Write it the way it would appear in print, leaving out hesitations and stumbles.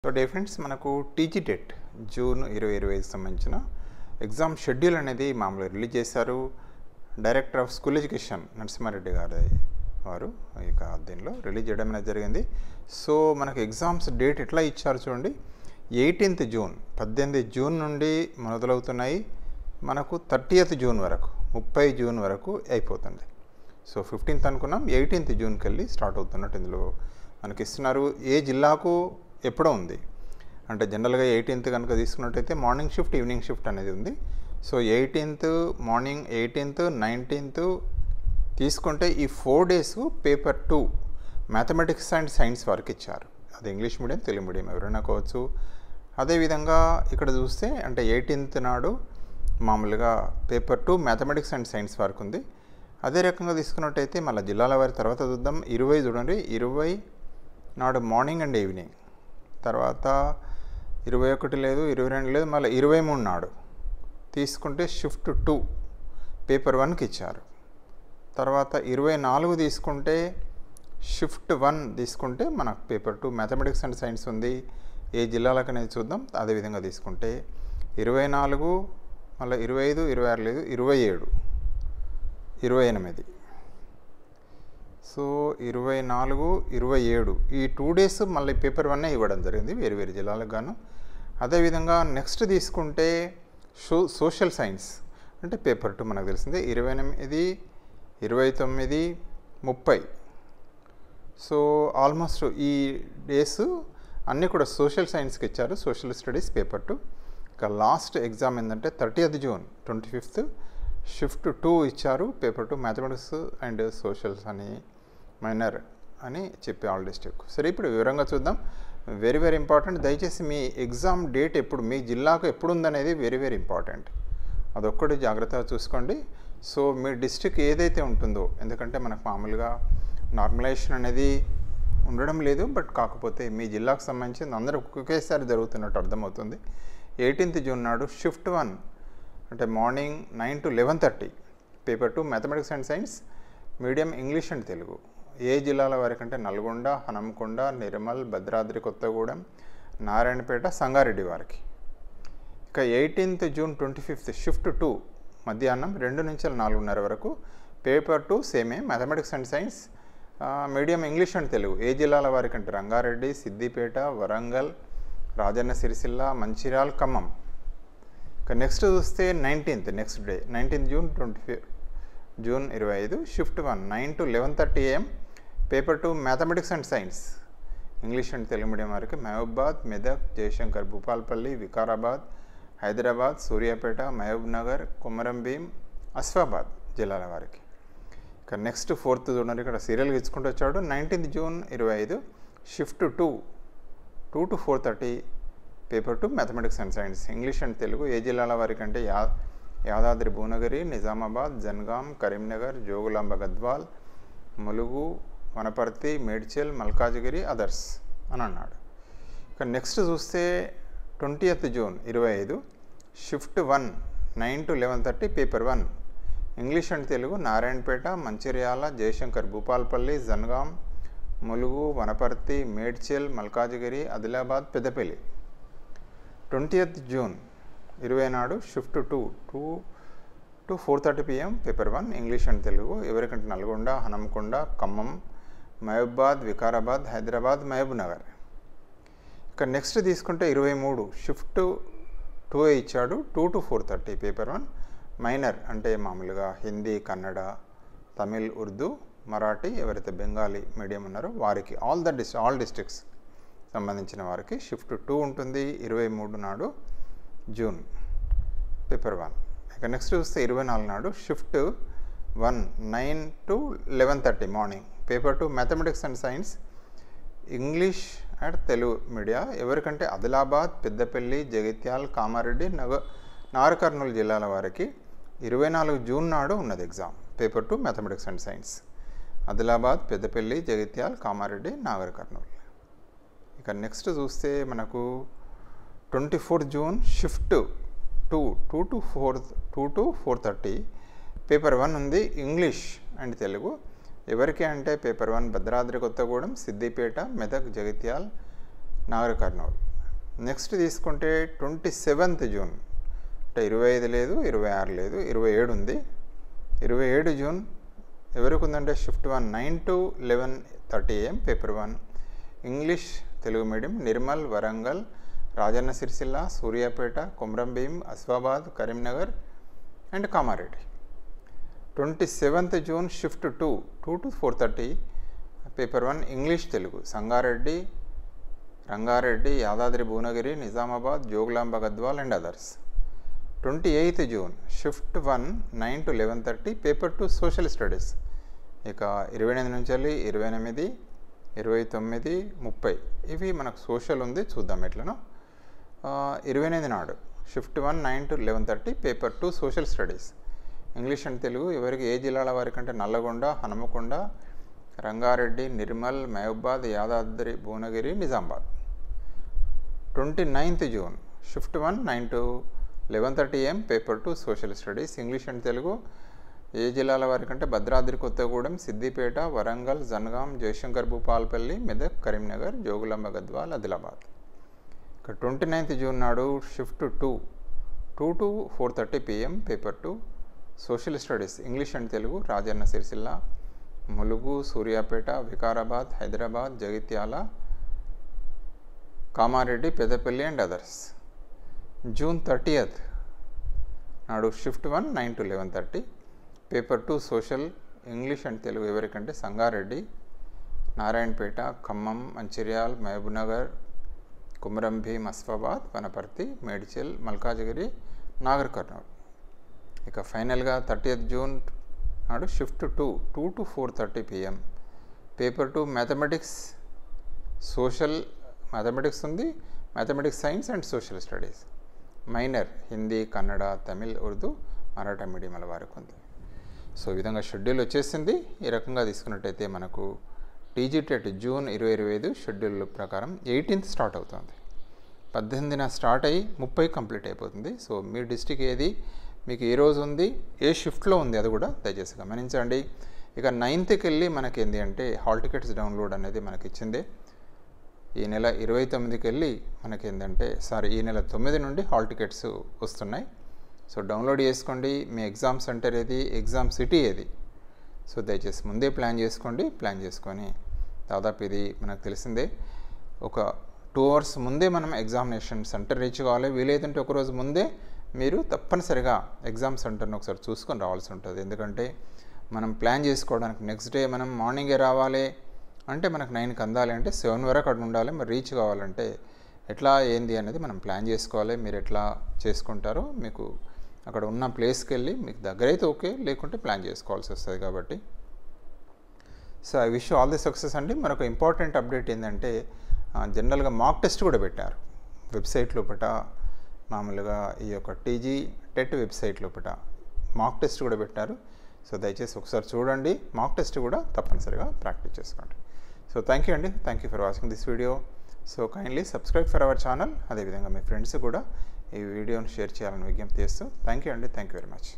So the friends, మనకు TG TET June 2025 సంబంధించిన exam schedule అనేది మామూలుగా రిలీజ్ చేశారు. Director of school education Narasimhareddy గారి వారు ఇక దీనిలో రిలీజ్ చేయడం అనేది జరిగింది. సో మనకు ఎగ్జామ్స్ డేట్ ఎట్లా ఇచ్చారు చూడండి. 18th జూన్ 18 జూన్ నుండి మొదలవుతున్నాయి. మనకు 30th జూన్ వరకు 30 జూన్ వరకు అయిపోతుంది. సో 15th అనుకున్నాం, 18th జూన్కి వెళ్ళి స్టార్ట్ అవుతున్నట్టు ఇందులో మనకి ఇస్తున్నారు. ఏ జిల్లాకు ఎప్పుడో ఉంది అంటే జనరల్గా 18th కనుక తీసుకున్నట్టయితే మార్నింగ్ షిఫ్ట్ ఈవినింగ్ షిఫ్ట్ అనేది ఉంది. So 18th morning, 18th 19th తీసుకుంటే ఈ 4 days paper 2 mathematics and science వారికి ఇచ్చారు. అది ఇంగ్లీష్ మీడియం, తెలుగు మీడియం ఎవరైనా కావచ్చు. అదేవిధంగా ఇక్కడ చూస్తే అంటే 18th నాడు మామూలుగా పేపర్ 2 మ్యాథమెటిక్స్ అండ్ సైన్స్ వారికి ఉంది. అదే రకంగా తీసుకున్నట్టయితే మళ్ళీ జిల్లాల వారి తర్వాత చూద్దాం. 20 చూడండి, 20 నాడు మార్నింగ్ అండ్ ఈవినింగ్, తర్వాత 21 లేదు, 22 లేదు, మళ్ళీ 23 నాడు తీసుకుంటే షిఫ్ట్ 2 పేపర్ 1కి ఇచ్చారు. తర్వాత 24 తీసుకుంటే షిఫ్ట్ 1 తీసుకుంటే మనకు పేపర్ 2 మ్యాథమెటిక్స్ అండ్ సైన్స్ ఉంది. ఏ జిల్లాలకు అనేది చూద్దాం. అదేవిధంగా తీసుకుంటే 24 మళ్ళీ 25, 26 లేదు, 27, 28. సో 24, 27 ఈ 2 days మళ్ళీ పేపర్ 1 ఇవ్వడం జరిగింది వేరు వేరు జిల్లాలకు గాను. అదేవిధంగా నెక్స్ట్ తీసుకుంటే సోషల్ సైన్స్ అంటే పేపర్ 2 మనకు తెలిసిందే 28, 29, 30. సో ఆల్మోస్ట్ ఈ డేస్ అన్నీ కూడా సోషల్ సైన్స్కి ఇచ్చారు. Social studies paper 2. ఇక లాస్ట్ ఎగ్జామ్ ఏంటంటే 30th జూన్ 25th షిఫ్ట్ 2 ఇచ్చారు. పేపర్ 2 మ్యాథమెటిక్స్ అండ్ సోషల్స్ అని మైనర్ అని చెప్పి ఆల్ డిస్ట్రిక్ట్. సరే, ఇప్పుడు వివరంగా చూద్దాం. Very very important. దయచేసి మీ ఎగ్జామ్ డేట్ ఎప్పుడు, మీ జిల్లాకు ఎప్పుడు ఉందనేది వెరీ వెరీ ఇంపార్టెంట్. అదొక్కటి జాగ్రత్తగా చూసుకోండి. సో మీ డిస్ట్రిక్ట్ ఏదైతే ఉంటుందో, ఎందుకంటే మనకు మామూలుగా నార్మలైజేషన్ అనేది ఉండడం లేదు, బట్ కాకపోతే మీ జిల్లాకు సంబంధించి అందరూ ఒకేసారి జరుగుతున్నట్టు అర్థమవుతుంది. 18th జూన్ నాడు షిఫ్ట్ 1 అంటే morning 9 to 11:30 paper 2 mathematics and science medium English and Telugu. ఏ జిల్లాల వారికంటే నల్గొండ, హనంకొండ, నిర్మల్, భద్రాద్రి కొత్తగూడెం, నారాయణపేట, సంగారెడ్డి వారికి. ఇక 18th జూన్ 25th షిఫ్ట్ 2 మధ్యాహ్నం 2 నుంచి 4:30 వరకు పేపర్ 2 సేమే mathematics and science medium English and Telugu. ఏ జిల్లాల వారికంటే రంగారెడ్డి, సిద్దిపేట, వరంగల్, రాజన్న సిరిసిల్ల, మంచిర్యాల, ఖమ్మం. ఇక నెక్స్ట్ చూస్తే 19th next day 19th June 25 shift 1 9 to 11:30 AM paper 2 mathematics and science English and Telugu medium వారికి మహబూబాద్, మెదక్, జయశంకర్, భూపాల్పల్లి, వికారాబాద్, హైదరాబాద్, సూర్యాపేట, మహబూబ్ నగర్, కొమరం భీం, అస్ఫాబాద్ జిల్లాల వారికి. ఇక నెక్స్ట్ 4th చూడండి, ఇక్కడ సీరియల్గా ఇచ్చుకుంటూ వచ్చాడు. 19th June 25 shift 2 to 4:30 paper 2 mathematics and science English and Telugu. ఏ జిల్లాల వారికి అంటే యాదాద్రి, భువనగిరి, నిజామాబాద్, జనగాం, కరీంనగర్, జోగులాంబ, గద్వాల్, ములుగు, వనపర్తి, మేడ్చల్, మల్కాజిగిరి, అదర్స్ అని అన్నాడు. ఇక నెక్స్ట్ చూస్తే 20th June 25 shift 1 9 to 11:30 paper 1 English and Telugu. Narayanpet, Mancherial, Jayashankar, Bhupalpally, Jangaon, Mulugu, Wanaparthy, Medchal, Malkajgiri, Adilabad, Peddapalli. 20th June 20 నాడు shift 2 to 4:30 PM paper 1 English and Telugu. ఎవరికంటే నల్గొండ, హనంకొండ, ఖమ్మం, మహబూబాద్, వికారాబాద్, హైదరాబాద్, మహబూబ్ నగర్. ఇక నెక్స్ట్ తీసుకుంటే 23 షిఫ్ట్ 2 ఇచ్చాడు. 2 to 4:30 పేపర్ 1 మైనర్ అంటే మామూలుగా హిందీ, కన్నడ, తమిళ్, ఉర్దూ, మరాఠీ, ఎవరైతే బెంగాలీ మీడియం ఉన్నారో వారికి ఆల్ డిస్ట్రిక్ట్స్ సంబంధించిన వారికి షిఫ్ట్ 2 ఉంటుంది. 23 నాడు జూన్ పేపర్ 1. ఇక నెక్స్ట్ చూస్తే 24 నాడు shift 1 9 to 11:30 morning paper 2 mathematics and science English and Telugu media. ఎవరికంటే ఆదిలాబాద్, పెద్దపల్లి, జగిత్యాల, కామారెడ్డి, నాగర్ కర్నూలు జిల్లాల వారికి 24 జూన్ నాడు ఉన్నది exam paper 2 mathematics and science. Adilabad, Peddapalli, Jagtial, Kamareddy, Nagar Kurnool. ఇక నెక్స్ట్ చూస్తే మనకు 24th June shift 2 to 4:30 paper 1 ఉంది ఇంగ్లీష్ అండ్ తెలుగు. ఎవరికి అంటే పేపర్ 1 భద్రాద్రి కొత్తగూడెం, సిద్దిపేట, మెదక్, జగిత్యాల్, నాగర్ కర్నూలు నెక్స్ట్ తీసుకుంటే 27th జూన్, అంటే 25 లేదు, 26 లేదు, 27 ఉంది. 27 జూన్ ఎవరికి ఉందంటే shift 1 9 to 11:30 AM paper 1 English Telugu medium Nirmal, Warangal, Rajanna Sircilla, Suryapet, Komaram Bheem, Asifabad, Karimnagar and Kamareddy. 27th June shift 2 to 4:30 paper 1 English Telugu Sangareddy, Rangareddy, Yadadri Bhuvanagiri, Nizamabad, Jogulamba Gadwal and others. 28th June shift 1 9 to 11:30 paper 2 social studies. ఇక 28 నుంచి 28, 29, 30 ఇవి మనకు సోషల్ ఉంది, చూద్దాం ఎట్లనో. 28 నాడు shift 1 9 to 11:30 paper 2 social studies English and Telugu. ఎవరికి ఏ జిల్లాల వారికి అంటే Nalgonda, Hanamkonda, Rangareddy, Nirmal, Mahabubabad, Yadadri Bhuvanagiri, Nizamabad. 29th June shift 1 9 to 11:30 AM paper 2 social studies English and Telugu. ఏ జిల్లాల వారికి అంటే భద్రాద్రి కొత్తగూడెం, సిద్దిపేట, వరంగల్, జనగాం, జయశంకర్ భూపాలపల్లి, మెదక్, కరీంనగర్, జోగులాంబ గద్వాల్, ఆదిలాబాద్. ఇక 29th జూన్ నాడు shift 2 to 4:30 PM paper 2 social studies English and Telugu Rajanna Sircilla, Mulugu, Suryapet, Vikarabad, Hyderabad, Jagtial, Kamareddy, Peddapalli and others. June 30th నాడు shift 1 9 to 11:30 paper 2 social English and Telugu ఎవరికంటే సంగారెడ్డి, నారాయణపేట, ఖమ్మం, మంచిర్యాల్, మహబూబ్నగర్, కుమరంభీం, అస్ఫాబాద్, వనపర్తి, మేడ్చల్, మల్కాజ్గిరి, నాగర్ కర్నూల్. ఇక ఫైనల్గా 30th జూన్ నాడు shift 2 to 4:30 PM paper 2 mathematics social mathematics ఉంది, mathematics science and social studies minor Hindi, Kannada, Tamil, Urdu, Maratha మీడియంల వారికి ఉంది. So ఈ విధంగా షెడ్యూల్ వచ్చేసింది. ఈ రకంగా తీసుకున్నట్టయితే మనకు టీజీటెట్ జూన్ 2025 షెడ్యూల్ ప్రకారం 18th స్టార్ట్ అవుతుంది. 18న స్టార్ట్ అయ్యి 30 కంప్లీట్ అయిపోతుంది. సో మీ డిస్టిక్ ఏది, మీకు ఏ రోజు ఉంది, ఏ షిఫ్ట్లో ఉంది అది కూడా దయచేసి గమనించండి. ఇక 9th వెళ్ళి మనకి ఏంటి అంటే హాల్ టికెట్స్ డౌన్లోడ్ అనేది మనకి ఇచ్చింది. ఈ నెల 29కి వెళ్ళి మనకి ఏంటంటే ఈ నెల 9 నుండి హాల్ టికెట్స్ వస్తున్నాయి. సో డౌన్లోడ్ చేసుకోండి. మీ ఎగ్జామ్ సెంటర్ ఏది, ఎగ్జామ్ సిటీ ఏది, సో దయచేసి ముందే ప్లాన్ చేసుకోండి. ప్లాన్ చేసుకొని దాదాపు ఇది మనకు తెలిసిందే ఒక 2 hours ముందే మనం ఎగ్జామినేషన్ సెంటర్ రీచ్ కావాలి. వీలైతుంటే ఒకరోజు ముందే మీరు తప్పనిసరిగా ఎగ్జామ్ సెంటర్ని ఒకసారి చూసుకొని రావాల్సి ఉంటుంది. ఎందుకంటే మనం ప్లాన్ చేసుకోవడానికి నెక్స్ట్ డే మనం మార్నింగే రావాలి అంటే మనకు 9కి అందాలి అంటే 7 వరకు అక్కడ ఉండాలి. మరి రీచ్ కావాలంటే ఎట్లా ఏంది అనేది మనం ప్లాన్ చేసుకోవాలి. మీరు ఎట్లా చేసుకుంటారో మీకు అక్కడ ఉన్న ప్లేస్కి వెళ్ళి మీకు దగ్గర అయితే ఓకే, లేకుంటే ప్లాన్ చేసుకోవాల్సి వస్తుంది. కాబట్టి so I wish all the success అండి. మరొక ఇంపార్టెంట్ అప్డేట్ ఏంటంటే జనరల్గా మాక్ టెస్ట్ కూడా పెట్టారు వెబ్సైట్ లోపల. మామూలుగా ఈ యొక్క టీజీటెట్ వెబ్సైట్ లోపల మాక్ టెస్ట్ కూడా పెట్టారు. సో దయచేసి ఒకసారి చూడండి, మాక్ టెస్ట్ కూడా తప్పనిసరిగా ప్రాక్టీస్ చేసుకోండి. సో థ్యాంక్ యూ అండి, thank you for watching this video. So kindly subscribe for our channel. అదేవిధంగా మీ ఫ్రెండ్స్ కూడా ఈ వీడియోని షేర్ చేయాలని విజ్ఞప్తి చేస్తూ థ్యాంక్ యూ అండి, థ్యాంక్ యూ వెరీ మచ్.